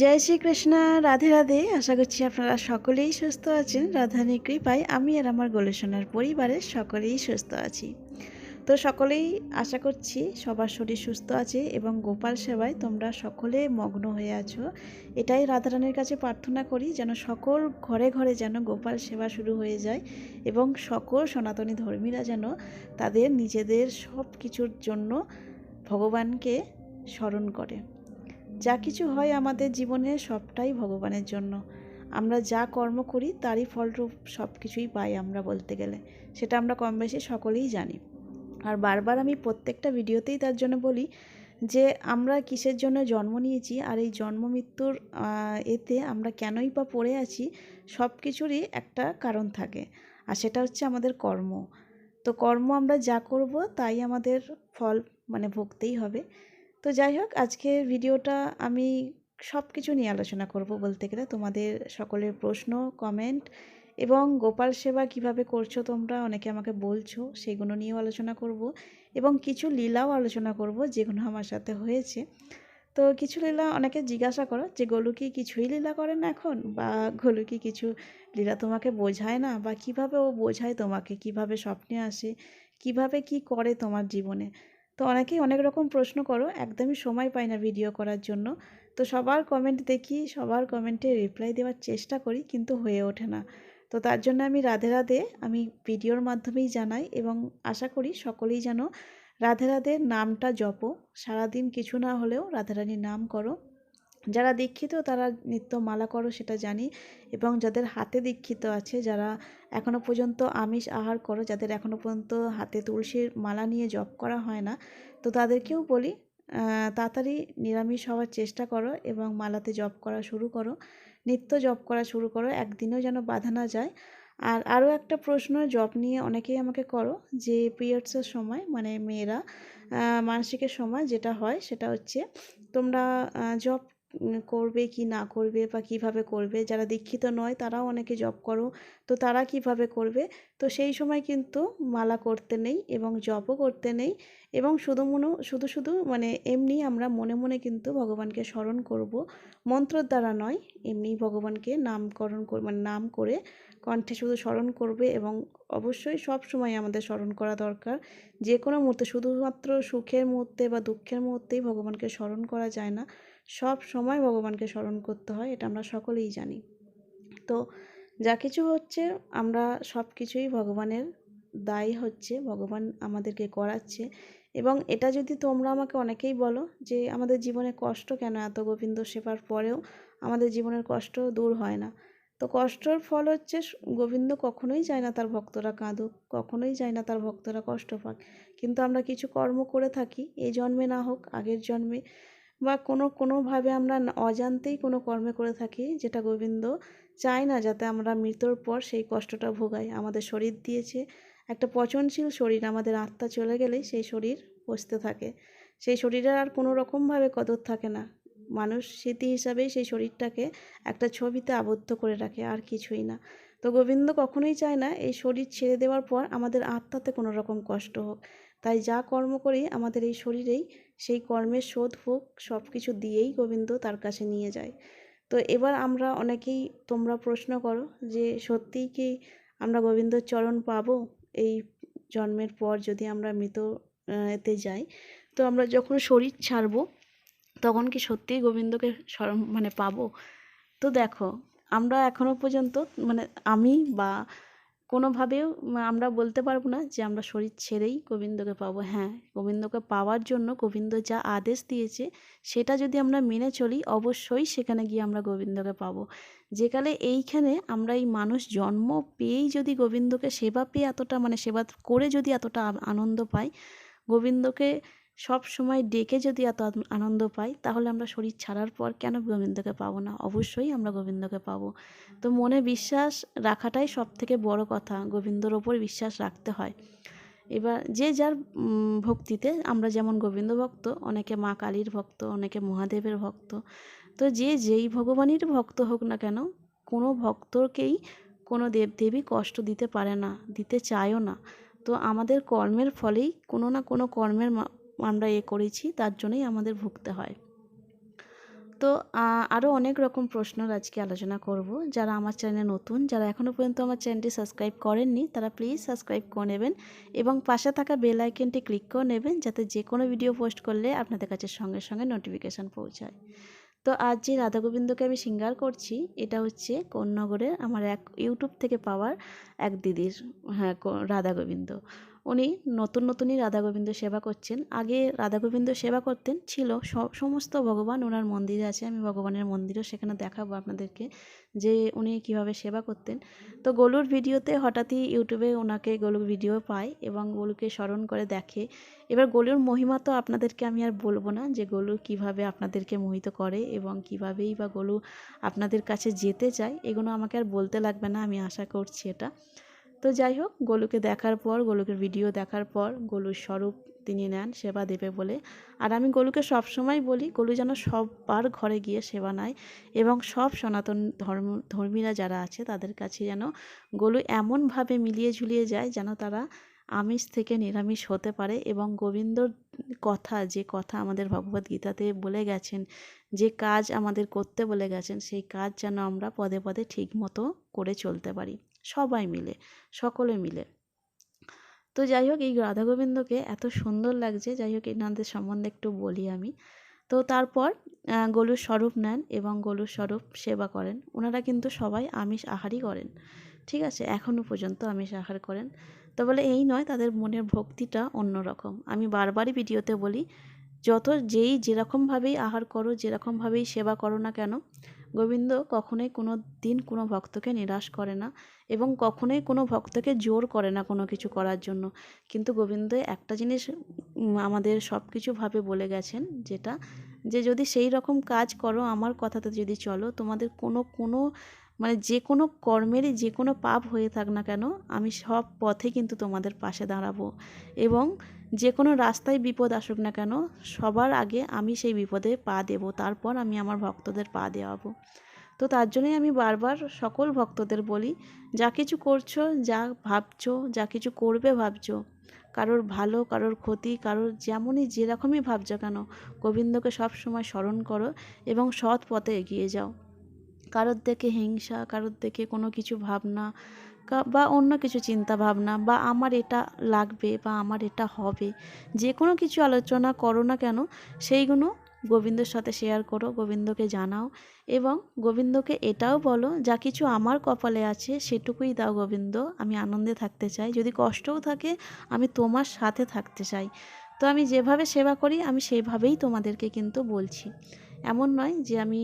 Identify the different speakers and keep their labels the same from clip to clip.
Speaker 1: জয় শ্রীকৃষ্ণ। রাধে রাধে। আশা করছি আপনারা সকলেই সুস্থ আছেন। রাধারানীর কৃপায় আমি আর আমার গোলসোনার পরিবারের সকলেই সুস্থ আছি। তো সকলেই আশা করছি সবার শরীর সুস্থ আছে এবং গোপাল সেবায় তোমরা সকলে মগ্ন হয়ে আছো। এটাই রাধারানীর কাছে প্রার্থনা করি যেন সকল ঘরে ঘরে যেন গোপাল সেবা শুরু হয়ে যায় এবং সকল সনাতনী ধর্মীরা যেন তাদের নিজেদের সব কিছুর জন্য ভগবানকে স্মরণ করে। যা কিছু হয় আমাদের জীবনে সবটাই ভগবানের জন্য। আমরা যা কর্ম করি তারই ফলরূপ সব কিছুই পাই আমরা বলতে গেলে। সেটা আমরা কম বেশি সকলেই জানি। আর বারবার আমি প্রত্যেকটা ভিডিওতেই তার জন্য বলি যে আমরা কিসের জন্য জন্ম নিয়েছি আর এই জন্ম মৃত্যুর এতে আমরা কেনই বা পড়ে আছি, সব কিছুরই একটা কারণ থাকে। আর সেটা হচ্ছে আমাদের কর্ম। তো কর্ম আমরা যা করব তাই আমাদের ফল ভুগতেই হবে। তো যাই হোক, আজকের ভিডিওটা আমি সব কিছু নিয়ে আলোচনা করব বলতে গেলে। তোমাদের সকলের প্রশ্ন, কমেন্ট এবং গোপাল সেবা কিভাবে করছো তোমরা, অনেকে আমাকে বলছো, সেগুলো নিয়েও আলোচনা করব এবং কিছু লীলাও আলোচনা করব যেগুলো আমার সাথে হয়েছে। তো কিছু লীলা অনেকে জিজ্ঞাসা করো যে গোলু কি কিছুই লীলা করে না এখন, বা গোলু কি কিছু লীলা তোমাকে বোঝায় না, বা কিভাবে ও বোঝায় তোমাকে, কিভাবে স্বপ্নে আসে, কিভাবে কি করে তোমার জীবনে। তো অনেকেই অনেক রকম প্রশ্ন করো, একদমই সময় পাই না ভিডিও করার জন্য। তো সবার কমেন্ট দেখি, সবার কমেন্টে রিপ্লাই দেওয়ার চেষ্টা করি, কিন্তু হয়ে ওঠে না। তো তার জন্য আমি রাধে রাধে আমি ভিডিওর মাধ্যমেই জানাই এবং আশা করি সকলেই যেন রাধে রাধের নামটা জপো। সারাদিন কিছু না হলেও রাধারানীর নাম করো। যারা দীক্ষিত তারা নিত্য মালা করো, সেটা জানি। এবং যাদের হাতে দীক্ষিত আছে, যারা এখনও পর্যন্ত আমিষ আহার করো, যাদের এখনও পর্যন্ত হাতে তুলসীর মালা নিয়ে জপ করা হয় না, তো তাদেরকেও বলি তাড়াতাড়ি নিরামিষ হওয়ার চেষ্টা করো এবং মালাতে জপ করা শুরু করো, নিত্য জপ করা শুরু করো, একদিনও যেন বাধা না যায়। আর আরও একটা প্রশ্ন জপ নিয়ে অনেকেই আমাকে করো, যে পিরিয়ডসের সময় মেয়েরা মানসিকের সময় যেটা হয় সেটা হচ্ছে তোমরা জপ করবে কি না করবে বা কিভাবে করবে। যারা দীক্ষিত নয় তারাও অনেকে জপ করো, তো তারা কিভাবে করবে। তো সেই সময় কিন্তু মালা করতে নেই এবং জপও করতে নেই, এবং শুধু শুধু এমনি আমরা মনে মনে কিন্তু ভগবানকে স্মরণ করব, মন্ত্রর দ্বারা নয়। এমনি ভগবানকে নামকরণ নাম করে কণ্ঠে শুধু স্মরণ করবে। এবং অবশ্যই সব সময় আমাদের স্মরণ করা দরকার। যে কোনো মুহূর্তে, শুধুমাত্র সুখের মুহূর্তে বা দুঃখের মুহূর্তেই ভগবানকে স্মরণ করা যায় না, সব সময় ভগবানকে স্মরণ করতে হয়, এটা আমরা সকলেই জানি। তো যা কিছু হচ্ছে আমরা সব কিছুই ভগবানের দায়ী হচ্ছে, ভগবান আমাদেরকে করাচ্ছে। এবং এটা যদি তোমরা আমাকে অনেকেই বলো যে আমাদের জীবনে কষ্ট কেন, এত গোবিন্দ সেবার পরেও আমাদের জীবনের কষ্ট দূর হয় না। তো কষ্টর ফল হচ্ছে গোবিন্দ কখনোই চায় না তার ভক্তরা কাঁদুক, কখনোই চায় না তার ভক্তরা কষ্ট পাক। কিন্তু আমরা কিছু কর্ম করে থাকি, এই জন্মে না হোক আগের জন্মে, বা কোনোভাবে আমরা অজান্তেই কোনো কর্মে করে থাকি, যেটা গোবিন্দ চায় না যাতে আমরা মৃত্যুর পর সেই কষ্টটা ভোগাই। আমাদের শরীর দিয়েছে, একটা পচনশীল শরীর, আমাদের আত্মা চলে গেলেই সেই শরীর পচতে থাকে। সেই শরীরের আর কোনো রকমভাবে কদর থাকে না। মানুষ স্মৃতি হিসাবেই সেই শরীরটাকে একটা ছবিতে আবদ্ধ করে রাখে, আর কিছুই না। তো গোবিন্দ কখনোই চায় না এই শরীর ছেড়ে দেওয়ার পর আমাদের আত্মাতে কোনো রকম কষ্ট হোক। তাই যা কর্ম করি আমাদের এই শরীরেই সেই কর্মের শোধ হোক, সব কিছু দিয়েই গোবিন্দ তার কাছে নিয়ে যায়। তো এবার আমরা অনেকেই, তোমরা প্রশ্ন করো যে সত্যিই কি আমরা গোবিন্দর চরণ পাবো এই জন্মের পর, যদি আমরা মৃত এতে যাই, তো আমরা যখন শরীর ছাড়বো তখন কি সত্যিই গোবিন্দকে স্মরণ পাবো? তো দেখো, আমরা এখনো পর্যন্ত আমি বা কোনোভাবেও আমরা বলতে পারবো না যে আমরা শরীর ছেড়েই গোবিন্দকে পাবো। হ্যাঁ, গোবিন্দকে পাওয়ার জন্য গোবিন্দ যা আদেশ দিয়েছে সেটা যদি আমরা মেনে চলি, অবশ্যই সেখানে গিয়ে আমরা গোবিন্দকে পাবো। যেকালে এইখানে আমরা এই মানুষ জন্ম পেয়েই যদি গোবিন্দকে সেবা পেয়ে এতটা সেবা করে যদি এতটা আনন্দ পাই, গোবিন্দকে সব সময় ডেকে যদি এত আনন্দ পাই, তাহলে আমরা শরীর ছাড়ার পর কেন গোবিন্দকে পাবো না? অবশ্যই আমরা গোবিন্দকে পাবো। তো মনে বিশ্বাস রাখাটাই সব থেকে বড় কথা, গোবিন্দর ওপর বিশ্বাস রাখতে হয়। এবার যে যার ভক্তিতে, আমরা যেমন গোবিন্দ ভক্ত, অনেকে মা কালীর ভক্ত, অনেকে মহাদেবের ভক্ত। তো যে যেই ভগবানের ভক্ত হোক না কেন, কোনো ভক্তকেই কোনো দেবদেবী কষ্ট দিতে পারে না, দিতে চায়ও না। তো আমাদের কর্মের ফলেই কোনো না কোনো কর্মের আমরা করেছি, তার জন্যই আমাদের ভুগতে হয়। তো তো আরও অনেক রকম প্রশ্নের আজকে আলোচনা করব। যারা আমার চ্যানেলে নতুন, যারা এখনও পর্যন্ত আমার চ্যানেলটি সাবস্ক্রাইব করেননি, তারা প্লিজ সাবস্ক্রাইব করে নেবেন এবং পাশে থাকা বেল আইকনটি ক্লিক করে নেবেন, যাতে যে কোনো ভিডিও পোস্ট করলে আপনাদের কাছে সঙ্গে সঙ্গে নোটিফিকেশান পৌঁছায়। তো আজ যে রাধা গোবিন্দকে আমি সিঙ্গার করছি, এটা হচ্ছে কোন্নগরের আমার এক ইউটিউব থেকে পাওয়ার এক দিদির, হ্যাঁ, রাধা গোবিন্দ। উনি নতুনই রাধা গোবিন্দ সেবা করছেন। আগে রাধা গোবিন্দ সেবা করতেন, ছিল সমস্ত ভগবান ওনার মন্দিরে আছে। আমি ভগবানের মন্দিরও সেখানে দেখাবো আপনাদেরকে যে উনি কিভাবে সেবা করতেন। তো গোলুর ভিডিওতে হঠাৎই ইউটিউবে ওনাকে গোলুর ভিডিও পায় এবং গোলুকে স্মরণ করে দেখে। এবার গোলুর মহিমা তো আপনাদেরকে আমি আর বলবো না, যে গোলু কিভাবে আপনাদেরকে মোহিত করে এবং কিভাবেই বা গোলু আপনাদের কাছে যেতে চায়, এগুলো আমাকে আর বলতে লাগবে না, আমি আশা করছি এটা। তো যাই হোক, গোলুকে দেখার পর, গোলুকে ভিডিও দেখার পর গোলুর স্বরূপ তিনি নেন সেবা দেবে বলে। আর আমি গোলুকে সবসময় বলি, গোলু যেন সবার ঘরে গিয়ে সেবা নেয় এবং সব সনাতন ধর্মীরা যারা আছে তাদের কাছে যেন গোলু এমনভাবে মিলিয়ে ঝুলিয়ে যায় যেন তারা আমিষ থেকে নিরামিষ হতে পারে এবং গোবিন্দর কথা, যে কথা আমাদের ভগবদ গীতাতে বলে গেছেন, যে কাজ আমাদের করতে বলে গেছেন, সেই কাজ যেন আমরা পদে পদে ঠিক মতো করে চলতে পারি, সবাই মিলে, সকলে মিলে। তো যাই হোক, এই রাধা গোবিন্দকে এত সুন্দর লাগছে। যাই হোক, এনাদের সম্বন্ধে একটু বলি আমি। তো তারপর গোলুর স্বরূপ নেন এবং গোলুর স্বরূপ সেবা করেন। ওনারা কিন্তু সবাই আমিষ আহারই করেন, ঠিক আছে, এখনও পর্যন্ত আমিষ আহার করেন। তো বলে এই নয়, তাদের মনের ভক্তিটা অন্যরকম। আমি বারবারই ভিডিওতে বলি, যেই যেরকমভাবেই আহার করো, যেরকমভাবেই সেবা করো না কেন, গোবিন্দ কখনোই কোনো দিন কোনো ভক্তকে নিরাশ করে না এবং কখনোই কোনো ভক্তকে জোর করে না কোনো কিছু করার জন্য। কিন্তু গোবিন্দ একটা জিনিস আমাদের সব কিছুভাবে বলে গেছেন, যেটা যে যদি সেই রকম কাজ করো, আমার কথাতে যদি চলো, তোমাদের কোনো মানে যে কোনো কর্মেরই যে কোনো পাপ হয়ে থাক না কেন, আমি সব পথে কিন্তু তোমাদের পাশে দাঁড়াবো এবং যে কোনো রাস্তায় বিপদ আসুক না কেন, সবার আগে আমি সেই বিপদে পা দেব, তারপর আমি আমার ভক্তদের পা দেওয়াবো। তো তার জন্যই আমি বারবার সকল ভক্তদের বলি, যা কিছু করছো, যা ভাবছো, যা কিছু করবে ভাবছো, কারোর ভালো, কারোর ক্ষতি, কারোর যেমনই যেরকমই ভাবছো কেন, গোবিন্দকে সব সময় স্মরণ করো এবং সৎ পথে এগিয়ে যাও। কারোর দেখে হিংসা, কারোর দেখে কোনো কিছু ভাবনা বা অন্য কিছু চিন্তা ভাবনা, বা আমার এটা লাগবে বা আমার এটা হবে, যে কোনো কিছু আলোচনা করো না কেন, সেইগুলো গোবিন্দর সাথে শেয়ার করো, গোবিন্দকে জানাও এবং গোবিন্দকে এটাও বলো, যা কিছু আমার কপালে আছে সেটুকুই দাও গোবিন্দ, আমি আনন্দে থাকতে চাই, যদি কষ্টও থাকে আমি তোমার সাথে থাকতে চাই। তো আমি যেভাবে সেবা করি আমি সেইভাবেই তোমাদেরকে কিন্তু বলছি। এমন নয় যে আমি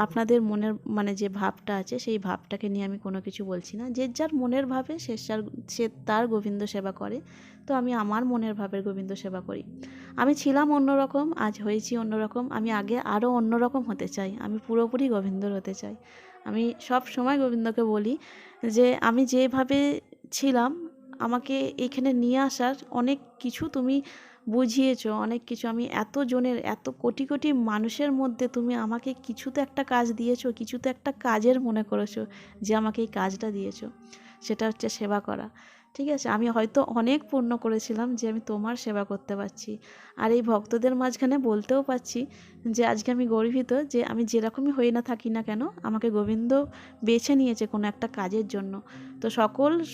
Speaker 1: আপনাদের মনের মানে যে ভাবটা আছে সেই ভাবটাকে নিয়ে আমি কোনো কিছু বলছি না। যে যার মনের ভাবে সে তার গোবিন্দ সেবা করে। তো আমি আমার মনের ভাবের গোবিন্দ সেবা করি। আমি ছিলাম অন্যরকম, আজ হয়েছি অন্যরকম, আমি আগে আরও অন্যরকম হতে চাই, আমি পুরোপুরি গোবিন্দর হতে চাই। আমি সব সময় গোবিন্দকে বলি যে আমি যেভাবে ছিলাম, আমাকে এখানে নিয়ে আসার অনেক কিছু তুমি বুঝিয়েছো, অনেক কিছু, আমি এত জনের, এত কোটি কোটি মানুষের মধ্যে তুমি আমাকে কিছু তো একটা কাজ দিয়েছো, কিছু তো একটা কাজের মনে করেছো যে আমাকে এই কাজটা দিয়েছো, সেটা হচ্ছে সেবা করা। ঠিক আছে, আমি হয়তো অনেক পূর্ণ করেছিলাম যে আমি তোমার সেবা করতে পারছি, আর এই ভক্তদের মাঝখানে বলতেও পারছি যে আজকে আমি গর্বিত যে আমি যেরকমই হয়ে না থাকি না কেন, আমাকে গোবিন্দ বেছে নিয়েছে কোনো একটা কাজের জন্য। তো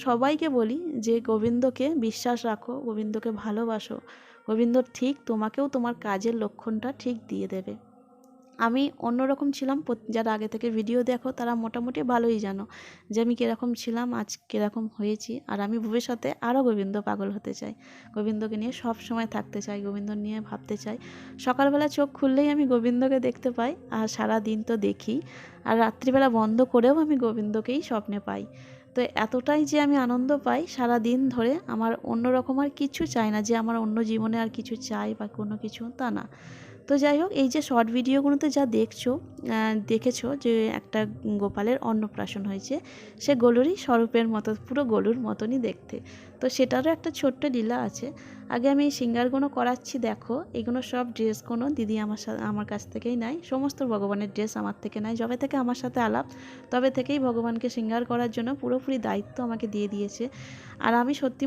Speaker 1: সবাইকে বলি যে গোবিন্দকে বিশ্বাস রাখো, গোবিন্দকে ভালোবাসো, গোবিন্দ ঠিক তোমাকেও তোমার কাজের লক্ষণটা ঠিক দিয়ে দেবে। আমি অন্যরকম ছিলাম, যারা আগে থেকে ভিডিও দেখো তারা মোটামুটি ভালোই জানো যে আমি কীরকম ছিলাম, আজ কীরকম হয়েছি। আর আমি ভবিষ্যতে আরও গোবিন্দ পাগল হতে চাই, গোবিন্দকে নিয়ে সব সময় থাকতে চাই, গোবিন্দ নিয়ে ভাবতে চাই। সকালবেলা চোখ খুললেই আমি গোবিন্দকে দেখতে পাই, আর সারা দিন তো দেখি, আর রাত্রিবেলা বন্ধ করেও আমি গোবিন্দকেই স্বপ্নে পাই। তো এতটাই যে আমি আনন্দ পাই সারা দিন ধরে, আমার অন্যরকম আর কিছু চাই না, যে আমার অন্য জীবনে আর কিছু চাই বা কোনো কিছু, তা না। তো যাই হোক, এই যে শর্ট ভিডিওগুলোতে যা দেখেছো যে একটা গোপালের অন্নপ্রাশন হয়েছে, সে গোলুরই স্বরূপের মতো, পুরো গোলুর মতনই দেখতে। তো সেটারও একটা ছোট্ট লীলা আছে। আগে আমি এই শৃঙ্গারগুলো করাচ্ছি, দেখো এগুলো সব ড্রেসগুলো দিদি আমার কাছ থেকেই নেয়, সমস্ত ভগবানের ড্রেস আমার থেকে নেয়। যবে থেকে আমার সাথে আলাপ তবে থেকেই ভগবানকে শৃঙ্গার করার জন্য পুরোপুরি দায়িত্ব আমাকে দিয়ে দিয়েছে। আর আমি সত্যি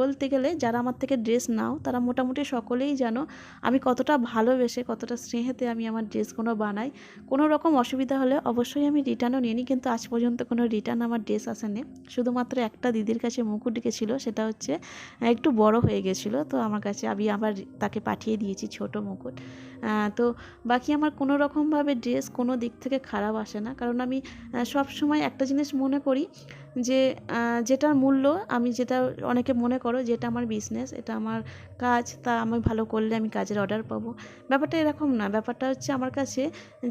Speaker 1: বলতে গেলে যারা আমার থেকে ড্রেস নাও তারা মোটামুটি সকলেই জানো আমি কতটা ভালোবেসে, কতটা স্নেহেতে আমি আমার ড্রেসগুলো বানাই। কোনো রকম অসুবিধা হলে অবশ্যই আমি রিটার্নও নিই, কিন্তু আজ পর্যন্ত কোনো রিটার্ন আমার ড্রেস আসেনি। শুধুমাত্র একটা দিদির কাছে মুকুট গেছিলো, সেটা হচ্ছে একটু বড় হয়ে গেছিলো, তো আমার কাছে আমি আবার তাকে পাঠিয়ে দিয়েছি ছোট মুকুট। তো বাকি আমার কোনো রকমভাবে ড্রেস কোনো দিক থেকে খারাপ আসে না, কারণ আমি সব সময় একটা জিনিস মনে করি যে যেটার মূল্য, আমি যেটা অনেকে মনে করো যেটা আমার বিজনেস, এটা আমার কাজ, তা আমি ভালো করলে আমি কাজের অর্ডার পাবো। ব্যাপারটা এরকম না, ব্যাপারটা হচ্ছে আমার কাছে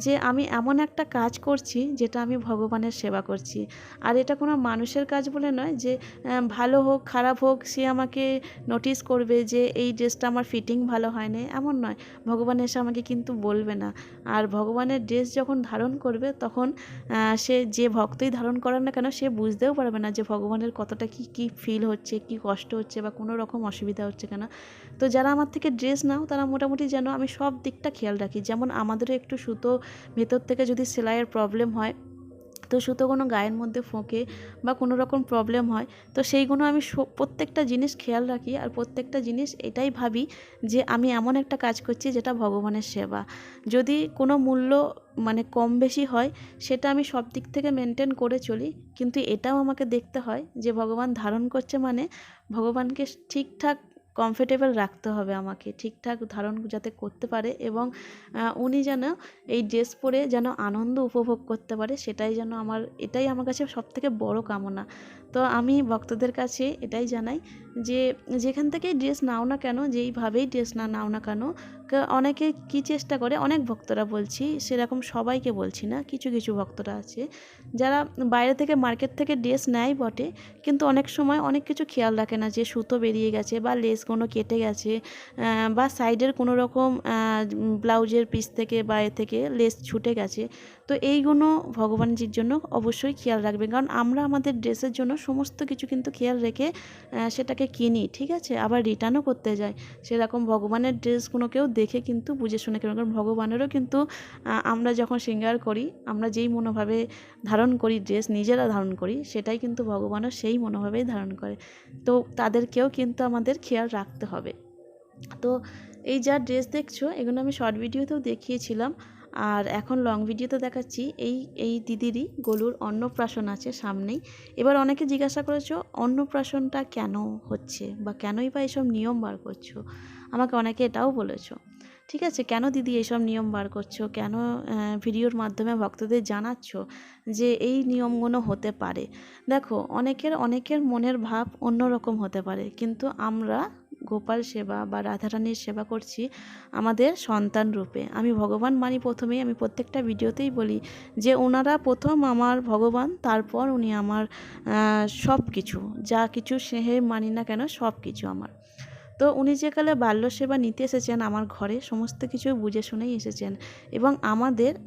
Speaker 1: যে আমি এমন একটা কাজ করছি যেটা আমি ভগবানের সেবা করছি। আর এটা কোনো মানুষের কাজ বলে নয় যে ভালো হোক খারাপ হোক সে আমাকে নোটিস করবে যে এই ড্রেসটা আমার ফিটিং ভালো হয় না, এমন নয়। ভগবান এসে আমাকে কিন্তু বলবে না। আর ভগবানের ড্রেস যখন ধারণ করবে তখন সে যে ভক্তই ধারণ করার না কেন সে বুঝতেও পারবে না যে ভগবানের কতটা কী ফিল হচ্ছে, কী কষ্ট হচ্ছে বা কোনো রকম অসুবিধা হচ্ছে কেন। তো যারা আমার থেকে ড্রেস নাও তারা মোটামুটি যেন আমি সব দিকটা খেয়াল রাখি। যেমন আমাদেরও একটু সুতো ভেতর থেকে যদি সেলাইয়ের প্রবলেম হয়, তো সুতোগুলো গায়ের মধ্যে ফোঁকে বা কোনো রকম প্রবলেম হয়, তো সেইগুলো আমি প্রত্যেকটা জিনিস খেয়াল রাখি। আর প্রত্যেকটা জিনিস এটাই ভাবি যে আমি এমন একটা কাজ করছি যেটা ভগবানের সেবা। যদি কোনো মূল্য মানে কম বেশি হয় সেটা আমি সব দিক থেকে মেনটেন করে চলি, কিন্তু এটাও আমাকে দেখতে হয় যে ভগবান ধারণ করছে মানে ভগবানকে ঠিকঠাক কমফোর্টেবল রাখতে হবে, আমাকে ঠিকঠাক ধারণ যাতে করতে পারে এবং উনি যেন এই ড্রেস পরে যেন আনন্দ উপভোগ করতে পারে, এটাই আমার কাছে সবথেকে বড় কামনা। তো আমি ভক্তদের কাছে এটাই জানাই যে যেখান থেকেই ড্রেস নাও না কেন, যেইভাবেই ড্রেস নাও না কেন, অনেকে কি চেষ্টা করে, অনেক ভক্তরা বলছি, সেরকম সবাইকে বলছি না, কিছু কিছু ভক্তরা আছে যারা বাইরে থেকে মার্কেট থেকে ড্রেস নেয় বটে, কিন্তু অনেক সময় অনেক কিছু খেয়াল রাখে না যে সুতো বেরিয়ে গেছে বা লেসগুলো কেটে গেছে বা সাইডের কোনো রকম ব্লাউজের পিস থেকে বা এ থেকে লেস ছুটে গেছে। তো এইগুলো ভগবানজির জন্য অবশ্যই খেয়াল রাখবেন, কারণ আমরা আমাদের ড্রেসের জন্য সমস্ত কিছু কিন্তু খেয়াল রেখে সেটাকে কিনি, ঠিক আছে, আবার রিটার্নও করতে যাই। সেরকম ভগবানের ড্রেসগুলোকেও দেখে কিন্তু বুঝে শুনে কিনুন, কারণ ভগবানেরও কিন্তু আমরা যখন শৃঙ্গার করি, আমরা যেই মনোভাবে ধারণ করি ড্রেস, নিজেরা ধারণ করি, সেটাই কিন্তু ভগবানও সেই মনোভাবেই ধারণ করে। তো তাদেরকেও কিন্তু আমাদের খেয়াল রাখতে হবে। তো এই যা ড্রেস দেখছো এগুলো আমি শর্ট ভিডিওতেও দেখিয়েছিলাম, আর এখন লং ভিডিওতে দেখাচ্ছি। এই দিদিরই গলুর অন্নপ্রাশন আছে সামনেই। এবার অনেকে জিজ্ঞাসা করেছো অন্নপ্রাশনটা কেন হচ্ছে বা কেনই বা এসব নিয়ম বার করছো, আমাকে অনেকে এটাও বলেছো। ঠিক আছে, কেন দিদি এইসব নিয়ম বার করছো, কেন ভিডিওর মাধ্যমে ভক্তদের জানাচ্ছ যে এই নিয়মগুলো হতে পারে। দেখো অনেকের মনের ভাব অন্যরকম হতে পারে, কিন্তু আমরা গোপাল সেবা বা রাধারানীর সেবা করছি আমাদের সন্তান রূপে। আমি ভগবান মানি প্রথমেই, আমি প্রত্যেকটা ভিডিওতেই বলি যে ওনারা প্রথম আমার ভগবান, তারপর উনি আমার সব কিছু, যা কিছু স্নেহে মানি না কেন সব কিছু আমার। তো উনি যে কালে বাল্য সেবা নিতে এসেছেন আমার ঘরে, সমস্ত কিছু বুঝে শুনেই এসেছেন। এবং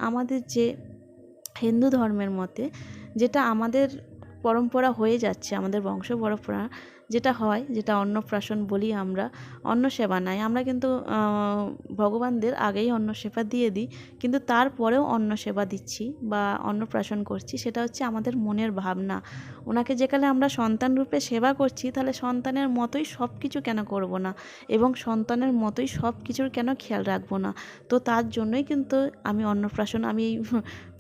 Speaker 1: আমাদের যে হিন্দু ধর্মের মতে যেটা আমাদের পরম্পরা হয়ে যাচ্ছে, আমাদের বংশ পরম্পরা যেটা হয়, যেটা অন্নপ্রাশন বলি আমরা, অন্ন সেবা নাই, আমরা কিন্তু ভগবানদের আগেই অন্ন সেবা দিয়ে দিই, কিন্তু তারপরেও অন্ন সেবা দিচ্ছি বা অন্নপ্রাশন করছি, সেটা হচ্ছে আমাদের মনের ভাবনা। ওনাকে যেকালে আমরা সন্তান রূপে সেবা করছি, তাহলে সন্তানের মতোই সব কিছু কেন করব না, এবং সন্তানের মতোই সব কিছুর কেন খেয়াল রাখবো না। তো তার জন্যই কিন্তু আমি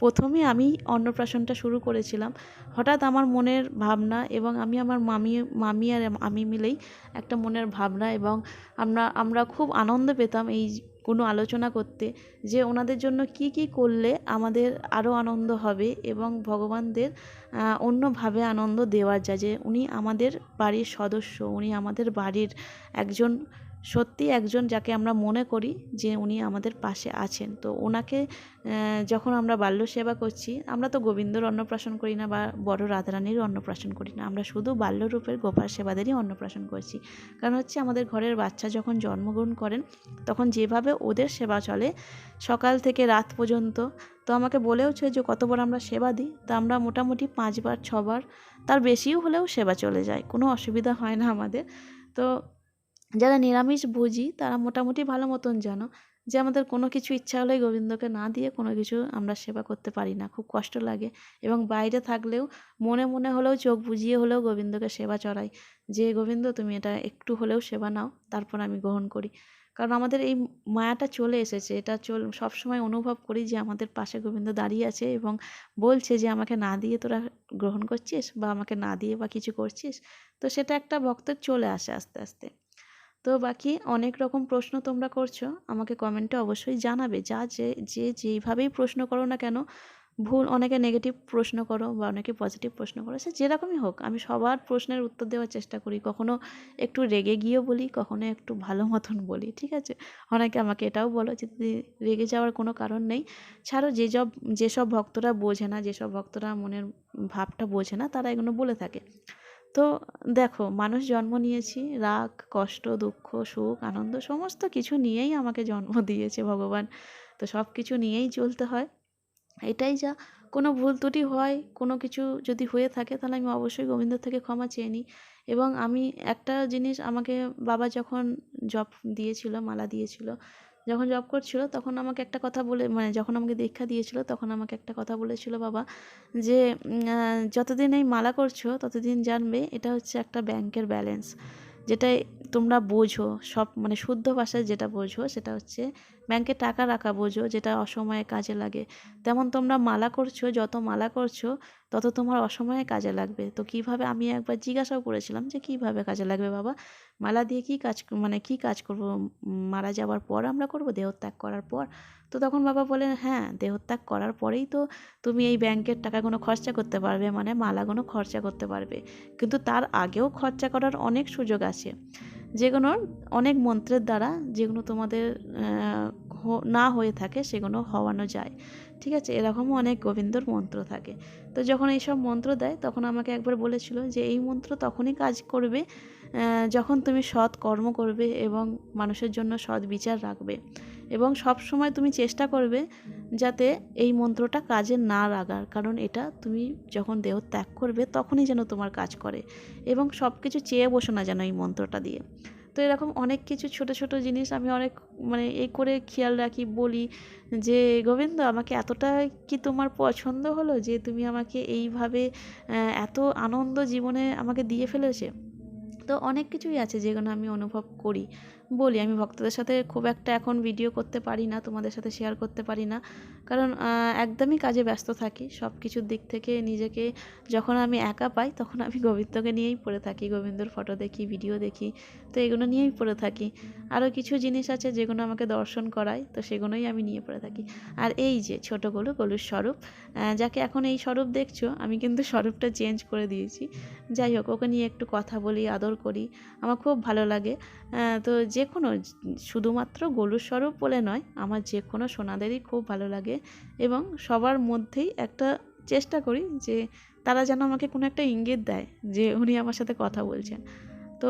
Speaker 1: প্রথমে আমি অন্নপ্রাশনটা শুরু করেছিলাম। হঠাৎ আমার মনের ভাবনা, এবং আমার মামি আর আমি মিলেই একটা মনের ভাবনা, এবং আমরা খুব আনন্দ পেতাম এই কোনো আলোচনা করতে যে ওনাদের জন্য কি কি করলে আমাদের আরও আনন্দ হবে এবং ভগবানদের অন্যভাবে আনন্দ দেওয়া যায়, যে উনি আমাদের বাড়ির সদস্য, উনি আমাদের বাড়ির একজন, সত্যি একজন যাকে আমরা মনে করি যে উনি আমাদের পাশে আছেন। তো ওনাকে যখন আমরা বাল্য সেবা করছি, আমরা তো গোবিন্দর অন্নপ্রাশন করি না বা বড় রাধারানীর অন্নপ্রাশন করি না, আমরা শুধু বাল্যরূপের গোপাল সেবাদেরই অন্নপ্রাশন করছি। কারণ হচ্ছে আমাদের ঘরের বাচ্চা যখন জন্মগ্রহণ করেন তখন যেভাবে ওদের সেবা চলে সকাল থেকে রাত পর্যন্ত, তো আমাকে বলেওছে যে কতবার আমরা সেবা দিই, তো আমরা মোটামুটি 5 বার 6 বার, তার বেশিও হলেও সেবা চলে যায়, কোনো অসুবিধা হয় না আমাদের। তো যারা নিরামিষ ভোজী তারা মোটামুটি ভালো মতন জানো যে আমাদের কোনো কিছু ইচ্ছা হলেই গোবিন্দকে না দিয়ে কোনো কিছু আমরা সেবা করতে পারি না, খুব কষ্ট লাগে। এবং বাইরে থাকলেও মনে মনে হলেও চোখ বুজিয়ে হলেও গোবিন্দকে সেবা চড়াই, যে গোবিন্দ তুমি এটা একটু হলেও সেবা নাও, তারপর আমি গ্রহণ করি। কারণ আমাদের এই মায়াটা চলে এসেছে, এটা সবসময় অনুভব করি যে আমাদের পাশে গোবিন্দ দাঁড়িয়ে আছে এবং বলছে যে আমাকে না দিয়ে তোরা গ্রহণ করছিস বা আমাকে না দিয়ে বা কিছু করছিস। তো সেটা একটা ভক্তের চলে আসে আস্তে আস্তে। তো বাকি অনেক রকম প্রশ্ন তোমরা করছো, আমাকে কমেন্টে অবশ্যই জানাবে। যে যেইভাবেই প্রশ্ন করো না কেন, অনেকে নেগেটিভ প্রশ্ন করো বা অনেকে পজিটিভ প্রশ্ন করো, সে যেরকমই হোক আমি সবার প্রশ্নের উত্তর দেওয়ার চেষ্টা করি। কখনো একটু রেগে গিয়েও বলি, কখনো একটু ভালো মতন বলি, ঠিক আছে? অনেকে আমাকে এটাও বলো যে দিদি রেগে যাওয়ার কোনো কারণ নেই, ছাড়ো। যেসব ভক্তরা বোঝে না, যেসব ভক্তরা মনের ভাবটা বোঝে না, তারা এগুলো বলে থাকে। তো দেখো, মানুষ জন্ম নিয়েছি, রাগ, কষ্ট, দুঃখ, সুখ, আনন্দ সমস্ত কিছু নিয়েই আমাকে জন্ম দিয়েছে ভগবান। তো সব কিছু নিয়েই চলতে হয়, এটাই যা। কোনো ভুল ত্রুটি হয়, কোনো কিছু যদি হয়ে থাকে, তাহলে আমি অবশ্যই গোবিন্দ থেকে ক্ষমা চেয়ে নিই। এবং আমি একটা জিনিস, আমাকে বাবা যখন জপ দিয়েছিল, মালা দিয়েছিল, যখন জপ করছিল, তখন আমাকে একটা কথা বলে, মানে যখন আমাকে দীক্ষা দিয়েছিল তখন আমাকে একটা কথা বলেছিল বাবা, যে যতদিন এই মালা করছো ততদিন জানবে এটা হচ্ছে একটা ব্যাংকের ব্যালেন্স। যেটাই তোমরা বোঝো, সব মানে শুদ্ধ ভাষায় যেটা বোঝো সেটা হচ্ছে ব্যাংকে টাকা রাখা বোঝো, যেটা অসময়ে কাজে লাগে। তেমন তোমরা মালা করছো, যত মালা করছো তত তোমার অসময়ে কাজে লাগবে। তো কিভাবে, আমি একবার জিজ্ঞাসাও করেছিলাম যে কিভাবে কাজে লাগবে বাবা, মালা দিয়ে কী কাজ, মানে কী কাজ করব, মারা যাওয়ার পর আমরা করব, দেহত্যাগ করার পর? তো তখন বাবা বলেন, হ্যাঁ, দেহত্যাগ করার পরেই তো তুমি এই ব্যাংকের টাকাগুলো খরচা করতে পারবে, মানে মালাগুলো খরচা করতে পারবে। কিন্তু তার আগেও খরচা করার অনেক সুযোগ আছে, যেগুলোর অনেক মন্ত্রের দ্বারা, যেগুলো তোমাদের না হয়ে থাকে সেগুলো হওয়ানো যায়, ঠিক আছে? এরকমও অনেক গোবিন্দর মন্ত্র থাকে। তো যখন এইসব মন্ত্র দেয় তখন আমাকে একবার বলেছিল যে এই মন্ত্র তখনই কাজ করবে যখন তুমি সৎ কর্ম করবে এবং মানুষের জন্য সৎ বিচার রাখবে, এবং সব সময় তুমি চেষ্টা করবে যাতে এই মন্ত্রটা কাজে না লাগার, কারণ এটা তুমি যখন দেহ ত্যাগ করবে তখনই যেন তোমার কাজ করে, এবং সব কিছু চেয়ে বসো না যেন এই মন্ত্রটা দিয়ে। তো এরকম অনেক কিছু ছোট ছোট জিনিস আমি অনেক মানে এই করে খেয়াল রাখি, বলি যে গোবিন্দ আমাকে এতটা কি তোমার পছন্দ হলো যে তুমি আমাকে এইভাবে এত আনন্দ জীবনে আমাকে দিয়ে ফেলেছে। তো অনেক কিছুই আছে যেগুলো আমি অনুভব করি, বলি। আমি ভক্তদের সাথে খুব একটা এখন ভিডিও করতে পারি না, তোমাদের সাথে শেয়ার করতে পারি না, কারণ একদমই কাজে ব্যস্ত থাকি। সব কিছুর দিক থেকে নিজেকে যখন আমি একা পাই তখন আমি গোবিন্দকে নিয়েই পড়ে থাকি, গোবিন্দর ফটো দেখি, ভিডিও দেখি, তো এগুলো নিয়েই পড়ে থাকি। আরও কিছু জিনিস আছে যেগুলো আমাকে দর্শন করায়, তো সেগুলোই আমি নিয়ে পড়ে থাকি। আর এই যে ছোটো গলুর স্বরূপ, যাকে এখন এই স্বরূপ দেখছো, আমি কিন্তু স্বরূপটা চেঞ্জ করে দিয়েছি। যাই হোক, ওকে নিয়ে একটু কথা বলি, আদর করি, আমার খুব ভালো লাগে। তো যে কোনো, শুধুমাত্র গলুর স্বরূপ বলে নয়, আমার যে কোনো সোনাদেরই খুব ভালো লাগে, এবং সবার মধ্যেই একটা চেষ্টা করি যে তারা যেন আমাকে কোনো একটা ইঙ্গিত দেয় যে উনি আমার সাথে কথা বলছেন। তো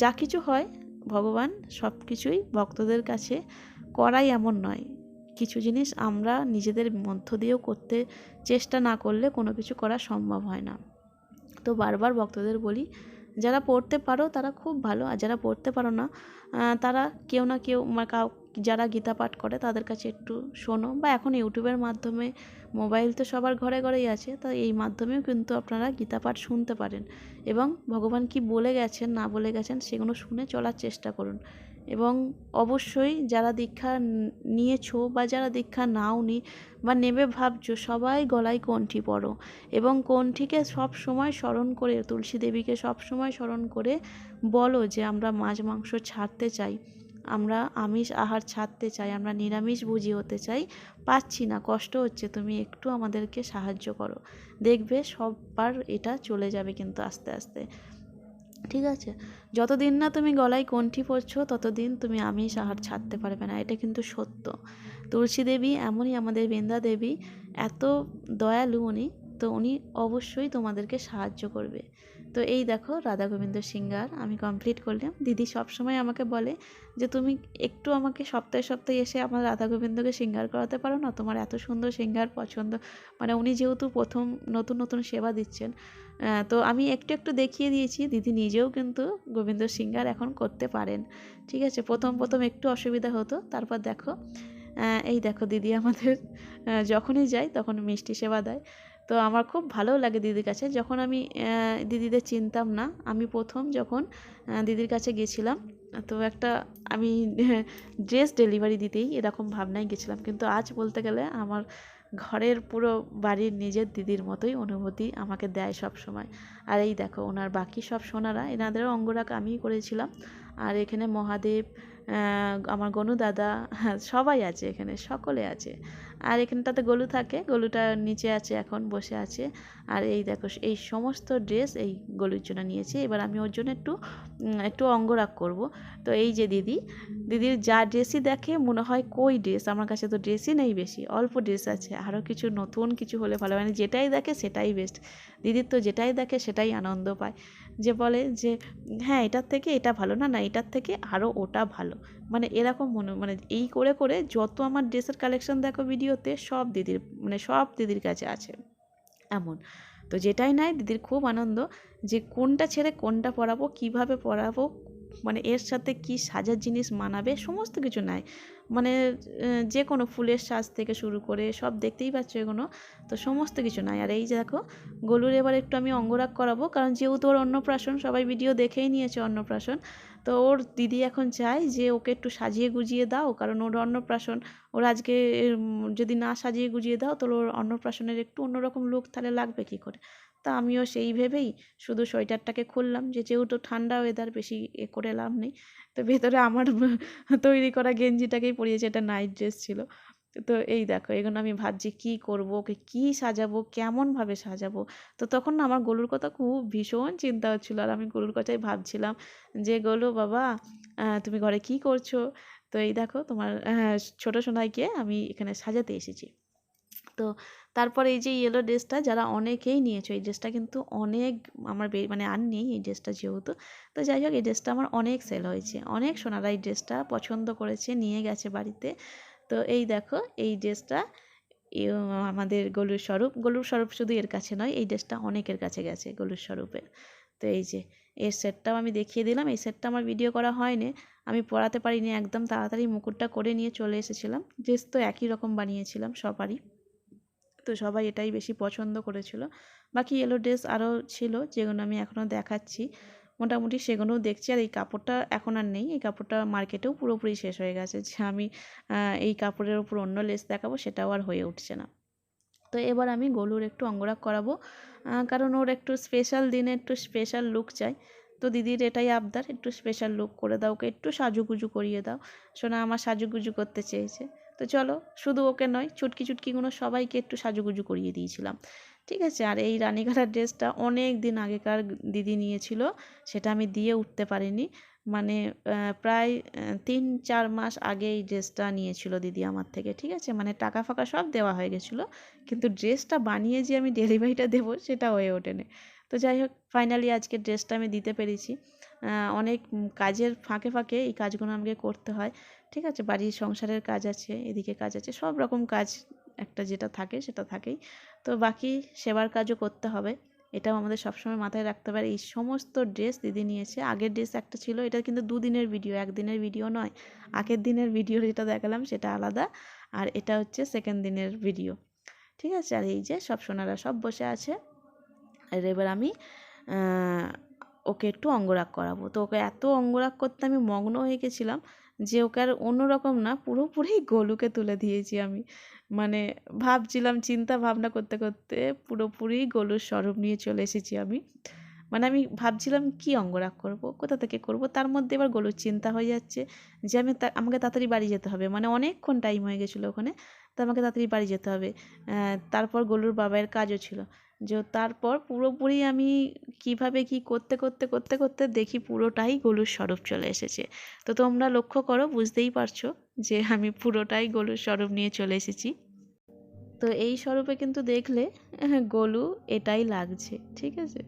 Speaker 1: যা কিছু হয়, ভগবান সব কিছুই ভক্তদের কাছে করাই এমন নয়, কিছু জিনিস আমরা নিজেদের মধ্য দিয়েও করতে চেষ্টা না করলে কোনো কিছু করা সম্ভব হয় না। তো বারবার ভক্তদের বলি, যারা পড়তে পারো তারা খুব ভালো, আর যারা পড়তে পারো না তারা কেউ না কেউ, যারা গীতা পাঠ করে তাদের কাছে একটু শোনো, বা এখন ইউটিউবের মাধ্যমে, মোবাইল তো সবার ঘরে ঘরেই আছে, তো এই মাধ্যমেও কিন্তু আপনারা গীতা পাঠ শুনতে পারেন, এবং ভগবান কি বলে গেছেন না বলে গেছেন সেগুলো শুনে চলার চেষ্টা করুন। এবং অবশ্যই যারা দীক্ষা নিয়েছো বা যারা দীক্ষা নাওনি বা নেবে ভাবছো, সবাই গলায় কণ্ঠী পরো, এবং কণ্ঠীকে সব সময় স্মরণ করে, তুলসী দেবীকে সব সময় স্মরণ করে বলো যে আমরা মাছ মাংস ছাড়তে চাই, আমরা আমিষ আহার ছাড়তে চাই, আমরা নিরামিষ ভোজী হতে চাই, পাচ্ছি না, কষ্ট হচ্ছে, তুমি একটু আমাদেরকে সাহায্য করো। দেখবে সববার এটা চলে যাবে কিন্তু আস্তে আস্তে, ঠিক আছে? যতদিন না তুমি গলায় কণ্ঠী পরছো ততদিন তুমি আমিষ আহার ছাড়তে পারবে না, এটা কিন্তু সত্য। তুলসী দেবী এমনই, আমাদের বৃন্দা দেবী এত দয়ালু উনি, তো উনি অবশ্যই তোমাদেরকে সাহায্য করবে। তো তো এই দেখো রাধা গোবিন্দ সিঙ্গার আমি কমপ্লিট করলাম। দিদি সবসময় আমাকে বলে যে তুমি একটু আমাকে সপ্তাহে সপ্তাহে এসে আমার রাধা গোবিন্দকে সিঙ্গার করাতে পারো না, তোমার এত সুন্দর সিঙ্গার পছন্দ। মানে উনি যেহেতু প্রথম নতুন নতুন সেবা দিচ্ছেন, তো আমি একটু একটু দেখিয়ে দিয়েছি। দিদি নিজেও কিন্তু গোবিন্দ সিঙ্গার এখন করতে পারেন। ঠিক আছে, প্রথম প্রথম একটু অসুবিধা হতো, তারপর দেখো এই দেখো দিদি আমাদের যখনই যাই তখন মিষ্টি সেবা দেয়। তো আমার খুব ভালো লাগে দিদির কাছে। যখন আমি দিদিদের চিনতাম না, আমি প্রথম যখন দিদির কাছে গেছিলাম, তো একটা আমি ড্রেস ডেলিভারি দিতেই এরকম ভাবনায় গেছিলাম, কিন্তু আজ বলতে গেলে আমার ঘরের পুরো বাড়ির নিজের দিদির মতোই অনুভূতি আমাকে দেয় সব সময়। আর এই দেখো ওনার বাকি সব সোনারা, এনাদেরও অঙ্গরাগ আমিই করেছিলাম। আর এখানে মহাদেব, আমার গনু দাদা, হ্যাঁ সবাই আছে এখানে, সকলে আছে। আর এখানটাতে গলু থাকে, গলুটা নিচে আছে এখন বসে আছে। আর এই দেখো এই সমস্ত ড্রেস এই গলুর জন্য নিয়েছি। এবার আমি ওর জন্য একটু অঙ্গরাগ করব। তো এই যে দিদির যা ড্রেসই দেখে মনে হয় কই ড্রেস, আমার কাছে তো ড্রেসই নেই, বেশি অল্প ড্রেস আছে, আরও কিছু নতুন কিছু হলে ভালো। মানে যেটাই দেখে সেটাই বেস্ট। দিদির তো যেটাই দেখে সেটাই আনন্দ পায়, যে বলে যে হ্যাঁ এটার থেকে এটা ভালো না, না এটার থেকে আরও ওটা ভালো। মানে এরকম মানে এই করে করে যত আমার ড্রেসের কালেকশন দেখো ভিডিওতে, সব দিদির, মানে সব দিদির কাছে আছে এমন। তো যেটাই নাই দিদির খুব আনন্দ, যে কোনটা ছেড়ে কোনটা পরাবো, কিভাবে পরাবো, মানে এর সাথে কি সাজার জিনিস মানাবে, সমস্ত কিছু নাই। মানে যে কোনো ফুলের সাজ থেকে শুরু করে সব দেখতেই পাচ্ছ এগুলো, তো সমস্ত কিছু নাই। আর এই যে দেখো গলুর এবার একটু আমি অঙ্গরাগ করাবো, কারণ যেহেতু ওর অন্নপ্রাশন, সবাই ভিডিও দেখেই নিয়েছে অন্নপ্রাশন। তো ওর দিদি এখন চায় যে ওকে একটু সাজিয়ে গুজিয়ে দাও, কারণ ওর অন্নপ্রাশন। ওর আজকে যদি না সাজিয়ে গুজিয়ে দাও তাহলে ওর অন্নপ্রাশনের একটু অন্যরকম লুক তাহলে লাগবে কী করে। তা আমিও সেই ভেবেই শুধু সোয়েটারটাকে খুললাম, যে যেহেতু ঠান্ডা ওয়েদার, বেশি করে লাভ নেই। তো ভেতরে আমার তৈরি করা গেঞ্জিটাকেই পরিয়েছে, এটা নাইট ড্রেস ছিল। তো এই দেখো এগুলো আমি ভাবছি কী করব, ওকে কী সাজাবো, কেমনভাবে সাজাবো। তো তখন না আমার গলুর কথা খুব ভীষণ চিন্তা হচ্ছিলো, আর আমি গলুর কথাই ভাবছিলাম যে গলু বাবা, তুমি ঘরে কী করছো। তো এই দেখো তোমার ছোটো সোনাইকে আমি এখানে সাজাতে এসেছি। তো তারপর এই যে ইয়েলো ড্রেসটা যারা অনেকেই নিয়েছো, এই ড্রেসটা কিন্তু অনেক আমার মানে আর নেই এই ড্রেসটা যেহেতু। তো যাই হোক এই ড্রেসটা আমার অনেক সেল হয়েছে, অনেক সোনারা এই ড্রেসটা পছন্দ করেছে, নিয়ে গেছে বাড়িতে। তো এই দেখো এই ড্রেসটা আমাদের গলুর স্বরূপ শুধু এর কাছে নয়, এই ড্রেসটা অনেকের কাছে গেছে গলুর স্বরূপের। তো এই যে এর সেটটাও আমি দেখিয়ে দিলাম। এই সেটটা আমার ভিডিও করা হয়নি, আমি পরাতে পারিনি, একদম তাড়াতাড়ি মুকুটটা করে নিয়ে চলে এসেছিলাম। ড্রেস তো একই রকম বানিয়েছিলাম সবারই, তো সবাই এটাই বেশি পছন্দ করেছিল। বাকি ইয়েলো ড্রেস আরও ছিল যেগুলো আমি এখনও দেখাচ্ছি, মোটামুটি সেগুলোও দেখছি। আর এই কাপড়টা এখন আর নেই, এই কাপড়টা মার্কেটেও পুরোপুরি শেষ হয়ে গেছে, যে আমি এই কাপড়ের ওপর অন্য লেস দেখাবো সেটাও আর হয়ে উঠছে না। তো এবার আমি গলুর একটু অঙ্গরাগ করাবো, কারণ ওর একটু স্পেশাল দিনে একটু স্পেশাল লুক চাই। তো দিদির এটাই আবদার, একটু স্পেশাল লুক করে দাও, ওকে একটু সাজুগুজু করিয়ে দাও। সোনা আমার সাজুগুজু করতে চেয়েছে, তো চলো শুধু ওকে নয়, চুটকি চুটকিগুলো সবাইকে একটু সাজুগুজু করিয়ে দিয়েছিলাম। ঠিক আছে। আর এই রানী কালার ড্রেসটা অনেক দিন আগেকার দিদি নিয়েছিল, সেটা আমি দিয়ে উঠতে পারিনি। মানে প্রায় 3-4 মাস আগে এই ড্রেসটা নিয়েছিল দিদি আমার থেকে। ঠিক আছে, মানে টাকা ফাকা সব দেওয়া হয়ে গেছিলো, কিন্তু ড্রেসটা বানিয়ে যে আমি ডেলিভারিটা দেবো সেটা হয়ে ওঠেনি। তো যাই হোক ফাইনালি আজকে ড্রেসটা আমি দিতে পেরেছি। অনেক কাজের ফাঁকে ফাঁকে এই কাজগুলো আমাকে করতে হয়। ঠিক আছে, বাড়ির সংসারের কাজ আছে, এদিকে কাজ আছে, সব রকম কাজ একটা যেটা থাকে সেটা থাকেই। তো বাকি সেবার কাজও করতে হবে, এটাও আমাদের সবসময় মাথায় রাখতে হবে। এই সমস্ত ড্রেস দিদি নিয়েছে। আগের ড্রেস একটা ছিল, এটা কিন্তু 2 দিনের ভিডিও, 1 দিনের ভিডিও নয়। আগের দিনের ভিডিও যেটা দেখালাম সেটা আলাদা, আর এটা হচ্ছে সেকেন্ড দিনের ভিডিও। ঠিক আছে। আর এই যে সব সোনারা সব বসে আছে, আর এবার আমি ওকে একটু অঙ্গরাগ করাবো। তো ওকে এত অঙ্গরাগ করতে আমি মগ্ন হয়ে গেছিলাম যে ওকে আর অন্যরকম না, পুরোপুরি গলুকে তুলে দিয়েছি আমি। মানে ভাবছিলাম, চিন্তা ভাবনা করতে করতে পুরোপুরি গলুর স্বরূপ নিয়ে চলে এসেছি আমি। মানে আমি ভাবছিলাম কি অঙ্গরাগ করব, কোথা থেকে করব, তার মধ্যে এবার গলুর চিন্তা হয়ে যাচ্ছে যে আমাকে তাড়াতাড়ি বাড়ি যেতে হবে। মানে অনেকক্ষণ টাইম হয়ে গেছিলো ওখানে, তো আমাকে তাড়াতাড়ি বাড়ি যেতে হবে। তারপর গলুর বাবাইয়ের কাজও ছিল, যে তারপর পুরোপুরি আমি কিভাবে কি করতে করতে করতে করতে দেখি পুরোটাই গলুর স্বরূপ চলে এসেছে। তো তোমরা লক্ষ্য করো, বুঝতেই পারছো যে আমি পুরোটাই গলুর স্বরূপ নিয়ে চলে এসেছি। তো এই স্বরূপে কিন্তু দেখলে গোলু এটাই লাগছে, ঠিক আছে।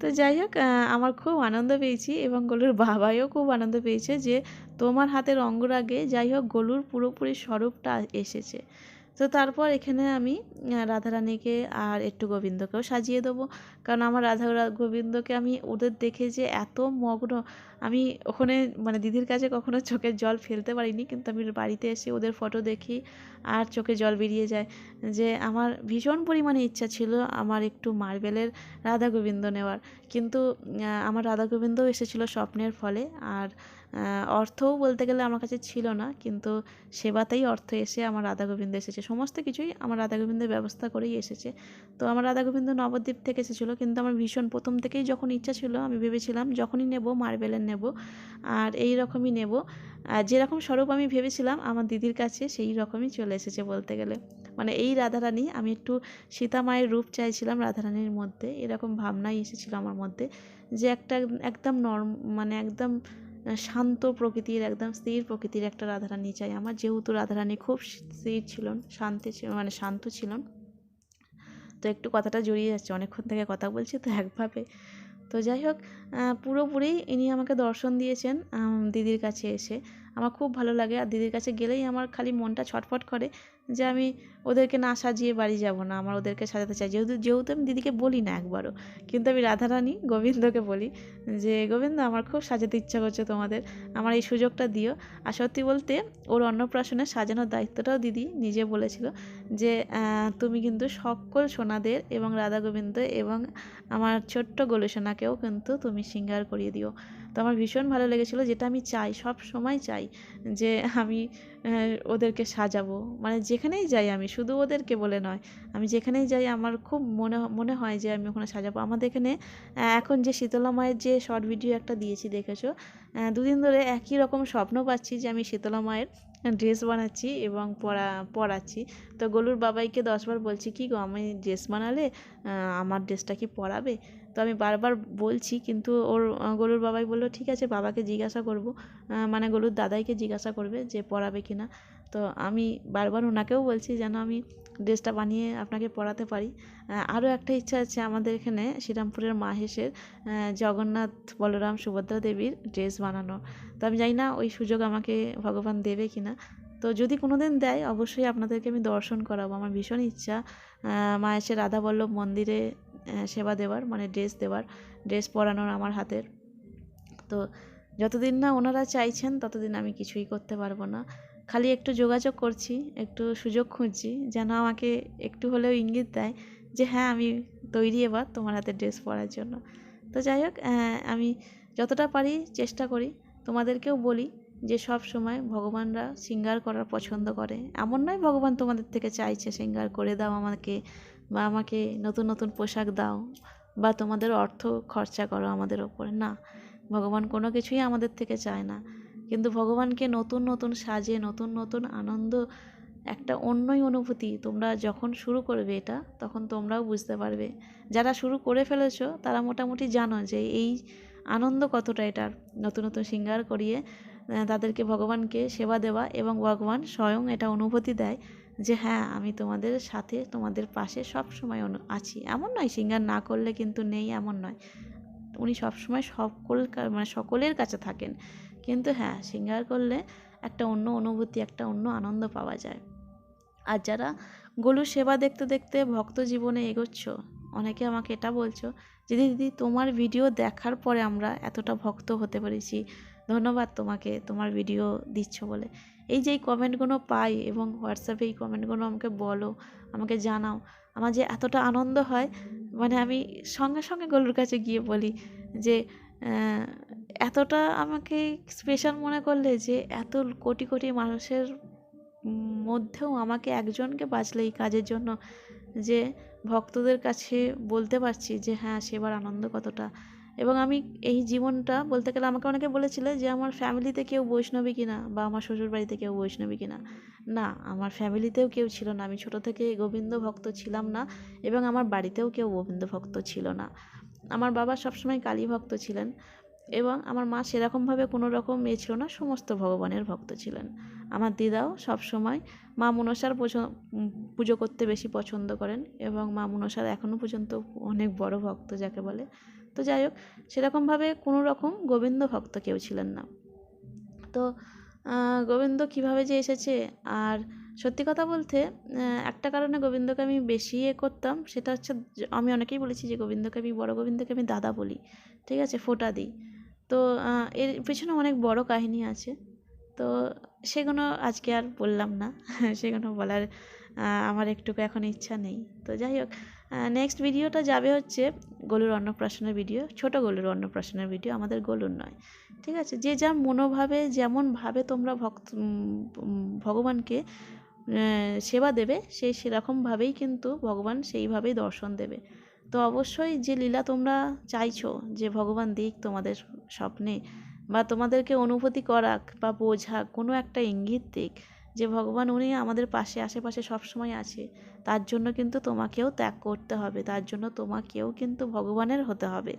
Speaker 1: তো যাই হোক, আমার খুব আনন্দ পেয়েছি এবং গোলুর বাবাইও খুব আনন্দ পেয়েছে যে তোমার হাতের অঙ্গরাগে যাই হোক গোলুর পুরোপুরি স্বরূপটা এসেছে। তো তারপর এখানে আমি রাধারানীকে আর একটু গোবিন্দকেও সাজিয়ে দেবো, কারণ আমার গোবিন্দকে আমি ওদের দেখে যে এত মগ্ন, আমি ওখানে মানে দিদির কাছে কখনো চোখের জল ফেলতে পারিনি, কিন্তু আমি বাড়িতে এসে ওদের ফটো দেখি আর চোখে জল বেরিয়ে যায়। যে আমার ভীষণ পরিমাণে ইচ্ছা ছিল আমার একটু মার্বেলের রাধা গোবিন্দ নেওয়ার, কিন্তু আমার রাধা গোবিন্দও এসেছিলো স্বপ্নের ফলে, আর অর্থও বলতে গেলে আমার কাছে ছিল না, কিন্তু সেবাতেই অর্থ এসে আমার রাধা গোবিন্দ এসেছে, সমস্ত কিছুই আমার রাধা গোবিন্দের ব্যবস্থা করেই এসেছে। তো আমার রাধা গোবিন্দ নবদ্বীপ থেকে এসেছিলো, কিন্তু আমার ভীষণ প্রথম থেকেই যখন ইচ্ছা ছিল, আমি ভেবেছিলাম যখনই নেব মার্বেলের নেব, আর এই রকমই নেব। আর যেরকম স্বরূপ আমি ভেবেছিলাম আমার দিদির কাছে সেই রকমই চলে এসেছে বলতে গেলে। মানে এই রাধারানী, আমি একটু সীতা মায়ের রূপ চাইছিলাম রাধারানীর মধ্যে, এরকম ভাবনাই এসেছিলো আমার মধ্যে, যে একটা একদম মানে একদম শান্ত প্রকৃতির, একদম স্থির প্রকৃতির একটা রাধারানী চাই আমার, যেহেতু রাধারানী খুব স্থির ছিলেন, মানে শান্ত ছিলেন। তো একটু কথাটা জড়িয়ে যাচ্ছে, অনেকক্ষণ থেকে কথা বলছি তো একভাবে। তো যাই হোক, পুরোপুরি ইনি আমাকে দর্শন দিয়েছেন দিদির কাছে এসে। আমার খুব ভালো লাগে, আর দিদির কাছে গেলেই আমার খালি মনটা ছটফট করে যে আমি ওদেরকে না সাজিয়ে বাড়ি যাব না, আমার ওদেরকে সাজাতে চাই, যেহেতু যেহেতু আমি দিদিকে বলি না একবারও, কিন্তু আমি রাধারানী গোবিন্দকে বলি যে গোবিন্দ আমার খুব সাজাতে ইচ্ছা করছে তোমাদের, আমার এই সুযোগটা দিও। আর সত্যি বলতে ওর অন্নপ্রাশনে সাজানোর দায়িত্বটাও দিদি নিজে বলেছিল যে তুমি কিন্তু সকল সোনাদের এবং রাধা গোবিন্দ এবং আমার ছোট্ট গোলু সোনাকেও কিন্তু তুমি শৃঙ্গার করিয়ে দিও। তো আমার ভীষণ ভালো লেগেছিলো, যেটা আমি চাই, সব সময় চাই যে আমি ওদেরকে সাজাবো, মানে যেখানেই যাই আমি, শুধু ওদেরকে বলে নয়, আমি যেখানেই যাই আমার খুব মনে হয় যে আমি ওখানে সাজাবো। আমাদের এখানে এখন যে শীতলা মায়ের যে শর্ট ভিডিও একটা দিয়েছি দেখেছো, দুদিন ধরে একই রকম স্বপ্ন পাচ্ছি যে আমি শীতলা মায়ের ড্রেস বানাচ্ছি এবং পরাচ্ছি। তো গোলুর বাবাইকে 10বার বলছি, কি গো আমি ড্রেস বানালে আমার ড্রেসটা কি পরাবে? তো আমি বারবার বলছি, কিন্তু ওর গোলুর বাবাই বললো ঠিক আছে বাবাকে জিজ্ঞাসা করব, মানে গোলুর দাদাইকে জিজ্ঞাসা করবে যে পরাবে কি না। তো আমি বারবার ওনাকেও বলছি যেন আমি ড্রেসটা বানিয়ে আপনাকে পরাতে পারি। আরও একটা ইচ্ছা আছে আমাদের এখানে শ্রীরামপুরের মাহেশের জগন্নাথ বলরাম সুভদ্রা দেবীর ড্রেস বানানো। তো আমি জানি না ওই সুযোগ আমাকে ভগবান দেবে কি না। তো যদি কোনো দিন দেয় অবশ্যই আপনাদেরকে আমি দর্শন করাবো। আমার ভীষণ ইচ্ছা মাহেশের রাধাবল্লভ মন্দিরে সেবা দেওয়ার, মানে ড্রেস পরানোর আমার হাতের। তো যতদিন না ওনারা চাইছেন ততদিন আমি কিছুই করতে পারবো না। খালি একটু যোগাযোগ করছি, একটু সুযোগ খুঁজছি যেন আমাকে একটু হলেও ইঙ্গিত দেয় যে হ্যাঁ আমি তৈরি এবার তোমার হাতে ড্রেস পরার জন্য। তো যাই হোক, আমি যতটা পারি চেষ্টা করি, তোমাদেরকেও বলি যে সব সময় ভগবানরা শৃঙ্গার করার পছন্দ করে। এমন নয় ভগবান তোমাদের থেকে চাইছে শৃঙ্গার করে দাও আমাকে, বা আমাকে নতুন নতুন পোশাক দাও, বা তোমাদের অর্থ খরচা করো আমাদের ওপরে, না, ভগবান কোনো কিছুই আমাদের থেকে চায় না। কিন্তু ভগবানকে নতুন নতুন সাজে, নতুন নতুন আনন্দ, একটা অন্যই অনুভূতি। তোমরা যখন শুরু করবে এটা, তখন তোমরাও বুঝতে পারবে। যারা শুরু করে ফেলেছো তারা মোটামুটি জানো যে এই আনন্দ কতটা এটার, নতুন নতুন শৃঙ্গার করিয়ে তাদেরকে ভগবানকে সেবা দেওয়া, এবং ভগবান স্বয়ং এটা অনুভূতি দেয় যে হ্যাঁ আমি তোমাদের সাথে, তোমাদের পাশে সব সময় আছি। এমন নয় শৃঙ্গার না করলে কিন্তু নেই, এমন নয়, উনি সবসময় মানে সকলের কাছে থাকেন। কিন্তু হ্যাঁ শৃঙ্গার করলে একটা অন্য অনুভূতি, একটা অন্য আনন্দ পাওয়া যায়। আর যারা গোলুর সেবা দেখতে দেখতে ভক্ত জীবনে এগোচ্ছ, অনেকে আমাকে এটা বলছো যে দিদি তোমার ভিডিও দেখার পরে আমরা এতটা ভক্ত হতে পেরেছি, ধন্যবাদ তোমাকে তোমার ভিডিও দিচ্ছ বলে। এই যে এই কমেন্টগুলো পাই এবং হোয়াটসঅ্যাপে এই কমেন্টগুলো আমাকে বলো, আমাকে জানাও, আমার যে এতটা আনন্দ হয়, মানে আমি সঙ্গে সঙ্গে গোলুর কাছে গিয়ে বলি যে এতটা আমাকে স্পেশাল মনে করলে যে এত কোটি কোটি মানুষের মধ্যেও আমাকে একজনকে বাঁচলে এই কাজের জন্য, যে ভক্তদের কাছে বলতে পারছি যে হ্যাঁ সেবার আনন্দ কতটা। এবং আমি এই জীবনটা বলতে গেলে আমাকে অনেকে বলেছিলে যে আমার ফ্যামিলিতে কেউ বৈষ্ণবী কিনা, বা আমার শ্বশুরবাড়িতে কেউ বৈষ্ণবী কিনা। না, আমার ফ্যামিলিতেও কেউ ছিল না, আমি ছোটো থেকে গোবিন্দ ভক্ত ছিলাম না, এবং আমার বাড়িতেও কেউ গোবিন্দ ভক্ত ছিল না। আমার বাবা সবসময় কালী ভক্ত ছিলেন, এবং আমার মা সেরকমভাবে কোনো রকম ছিল না, সমস্ত ভগবানের ভক্ত ছিলেন। আমার দিদাও সবসময় মা মনসার পুজো করতে বেশি পছন্দ করেন এবং মা মনসার এখনও পর্যন্ত অনেক বড় ভক্ত যাকে বলে। তো যাই হোক, সেরকমভাবে কোনো রকম গোবিন্দ ভক্ত কেউ ছিলেন না। তো গোবিন্দ কীভাবে যে এসেছে, আর সত্যি কথা বলতে একটা কারণে গোবিন্দকে আমি বেশি করতাম, সেটা হচ্ছে আমি অনেকেই বলেছি যে গোবিন্দকে আমি বড় গোবিন্দকে আমি দাদা বলি, ঠিক আছে, ফোঁটা দিই। তো এর পেছনে অনেক বড় কাহিনী আছে, তো সেগুলো আজকে আর বললাম না সেগুলো বলার আমার একটুকু এখন ইচ্ছা নেই। তো যাই হোক, নেক্সট ভিডিওটা যাবে হচ্ছে গোলুর অন্নপ্রাশনের ভিডিও, ছোট গোলুর অন্নপ্রাশনের ভিডিও, আমাদের গোলুর নয়, ঠিক আছে। যে যার মনোভাবে যেমনভাবে তোমরা ভগবানকে সেবা দেবে, সেরকমভাবেই কিন্তু ভগবান সেইভাবেই দর্শন দেবে। তো অবশ্যই যে লীলা তোমরা চাইছো যে ভগবান দিক তোমাদের স্বপ্নে, বা তোমাদেরকে অনুভূতি করাক বা বোঝাক, কোনো একটা ইঙ্গিত দিক যে ভগবান উনি আমাদের পাশে আশেপাশে সবসময় আছে, তার জন্য কিন্তু তোমাকেও ত্যাগ করতে হবে, তার জন্য তোমাকেও কিন্তু ভগবানের হতে হবে,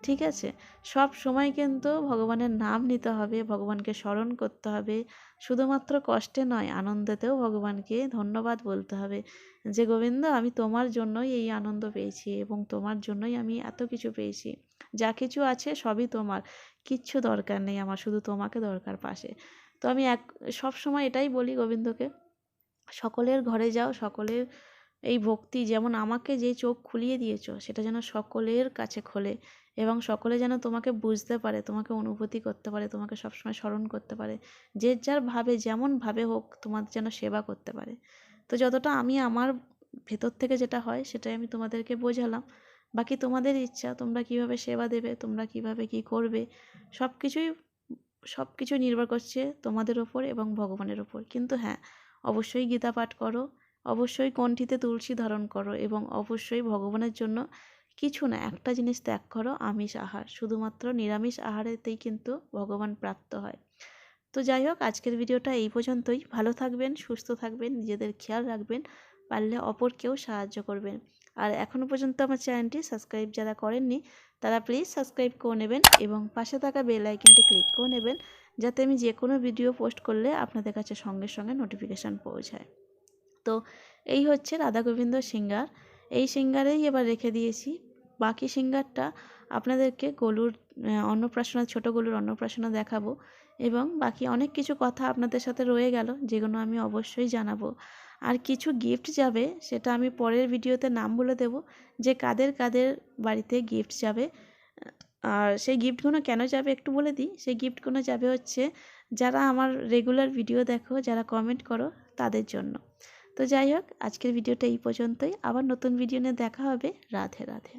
Speaker 1: ঠিক আছে। সব সময় কিন্তু ভগবানের নাম নিতে হবে, ভগবানকে স্মরণ করতে হবে, শুধুমাত্র কষ্টে নয় আনন্দেতেও ভগবানকে ধন্যবাদ বলতে হবে যে গোবিন্দ আমি তোমার জন্যই এই আনন্দ পেয়েছি এবং তোমার জন্যই আমি এত কিছু পেয়েছি, যা কিছু আছে সবই তোমার, কিচ্ছু দরকার নেই আমার, শুধু তোমাকে দরকার পাশে। তো আমি সব সময় এটাই বলি গোবিন্দকে, সকলের ঘরে যাও, সকলের এই ভক্তি যেমন আমাকে যে চোখ খুলিয়ে দিয়েছো সেটা যেন সকলের কাছে খোলে এবং সকলে যেন তোমাকে বুঝতে পারে, তোমাকে অনুভূতি করতে পারে, তোমাকে সবসময় স্মরণ করতে পারে, যে যার ভাবে যেমন ভাবে হোক তোমার যেন সেবা করতে পারে। তো যতটা আমি আমার ভেতর থেকে যেটা হয় সেটাই আমি তোমাদেরকে বোঝালাম, বাকি তোমাদের ইচ্ছা, তোমরা কিভাবে সেবা দেবে, তোমরা কিভাবে কি করবে, সব কিছুই নির্ভর করছে তোমাদের ওপর এবং ভগবানের ওপর। কিন্তু হ্যাঁ, অবশ্যই গীতা পাঠ করো, অবশ্যই কণ্ঠিতে তুলসী ধারণ করো এবং অবশ্যই ভগবানের জন্য কিছু না একটা জিনিস ত্যাগ করো, আমিষ আহার, শুধুমাত্র নিরামিষ আহারেতেই কিন্তু ভগবান প্রাপ্ত হয়। তো যাই হোক, আজকের ভিডিওটা এই পর্যন্তই। ভালো থাকবেন, সুস্থ থাকবেন, নিজেদের খেয়াল রাখবেন, পারলে অপরকেও সাহায্য করবেন। আর এখনও পর্যন্ত আমার চ্যানেলটি সাবস্ক্রাইব যারা করেননি তারা প্লিজ সাবস্ক্রাইব করে নেবেন এবং পাশে থাকা বেল আইকনটি ক্লিক করে নেবেন, যাতে আমি যে কোনো ভিডিও পোস্ট করলে আপনাদের কাছে সঙ্গে সঙ্গে নোটিফিকেশান পৌঁছায়। তো এই হচ্ছে রাধা গোবিন্দ সিঙ্গার, এই সিঙ্গারেই এবার রেখে দিয়েছি। বাকি সিঙ্গারটা আপনাদেরকে গোলুর অন্নপ্রাশনা, ছোটো গোলুর অন্নপ্রাশনা দেখাবো এবং বাকি অনেক কিছু কথা আপনাদের সাথে রয়ে গেল যেগুলো আমি অবশ্যই জানাবো। আর কিছু গিফট যাবে, সেটা আমি পরের ভিডিওতে নাম বলে দেব যে কাদের কাদের বাড়িতে গিফট যাবে। আর সেই গিফটগুলো কেন যাবে একটু বলে দিই, সেই গিফটগুলো যাবে হচ্ছে যারা আমার রেগুলার ভিডিও দেখো, যারা কমেন্ট করো তাদের জন্য। তো যাই হোক, আজকের ভিডিওটা এই পর্যন্তই, আবার নতুন ভিডিও নিয়ে দেখা হবে। রাধে রাধে।